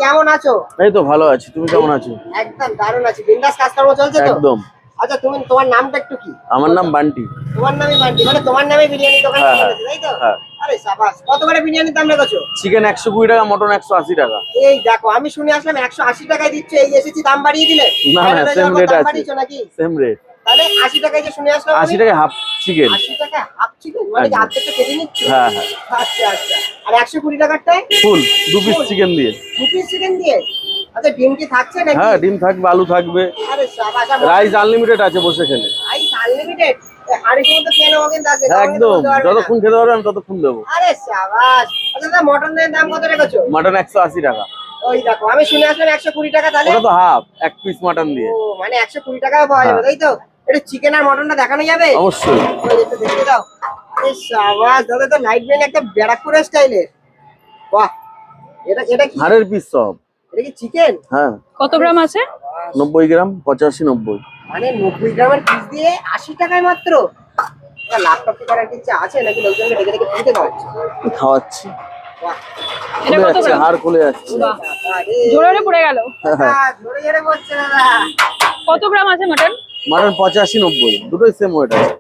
কেমন আছো? এই তো ভালো আছি, তুমি কেমন আছো? একদম দারুণ আছি, বিন্দাস কাজকর্ম চলছে তো? একদম। আচ্ছা, তোমার নামটা একটু কি? আমার নাম বান্টি। তোমার নামই বান্টি, মানে তোমার নামে বিরিয়ানি দোকান হ্যাঁ, খুলেছো, তাই তো? হ্যাঁ। আরে সাবাস, কত করে বিরিয়ানির দাম রেখেছো? চিকেন 120 টাকা, মটন 180 টাকা। এই দেখো, আমি শুনে আসলাম 180 টাকায় দিচ্ছ, এই এসেছি দাম বাড়িয়ে দিলে? না না, সেম রেট দাম আছে, বাড়িয়েছো নাকি? Same rate. তাহলে 80 টাকায় যে শুনে আসলাম 80 টাকা হাফ চিকেন। 80 টাকা হাফ চিকেন, মানে কি আর্ধেকটা কেটে নিচ্ছ? হ্যাঁ হ্যাঁ। আচ্ছা আচ্ছা। আর 120 টাকারটায় ফুল 2 পিস চিকেন দিয়ে। 2 পিস চিকেন দিয়ে? আচ্ছা, ডিম কি থাকছে নাকি? হ্যাঁ, ডিম থাকবে, আলু থাকবে। আরে সাবাস। রাইস আনলিমিটেড আছে, বসে খেলে। Rice unlimited? হাড়ির মধ্যে খেয়ে নেবো কিন্তু আজকে, হ্যাঁ, কারণ কিন্তু একদম, বলতে পারবে না। যতক্ষণ খেতে পারবে আমি ততক্ষণ দেবো। আরে সাবাস। আচ্ছা দাদা, মটনের দাম কত রেখেছো? মটন 180 টাকা। ওই দেখো, আমি শুনে আসলাম 120 টাকা, তাহলে ওটা তো হাফ, 1 পিস মটন দিয়ে। ও মানে 120 টাকাও পাওয়া যাবে, তাই তো? এটা চিকেন আর মটনটা দেখানো যাবে? অবশ্যই। ওই একটু দেখিয়ে দাও। আরে সাবাস দাদা, তো লাইট ম্যান একটা ব্যারাকপুরের স্টাইলের। বাহ, এটা এটা কি? হাড়ের পিস সব। এটা কি চিকেন? হ্যাঁ। কত গ্রাম আছে? 90 গ্রাম, 85 90। মানে 90 গ্রামের পিস দিয়ে 80 টাকায় মাত্র? এটা লাখ টাকা করার ইচ্ছা আছে নাকি লোকজনকে ডেকে ডেকে ফ্রিতে খাওয়াচ্ছে? খাওয়াচ্ছি। বাহ, এটা খুলে কত যাচ্ছে, গ্রাম? হাড় খুলে যাচ্ছে। বাহ, আরে জোরে পড়ে গেল। দাদা, ধরে ধরে বলছে দাদা। কত গ্রাম আছে মটন? মটন 85 90, দুটোই সেম ওয়েট আছে।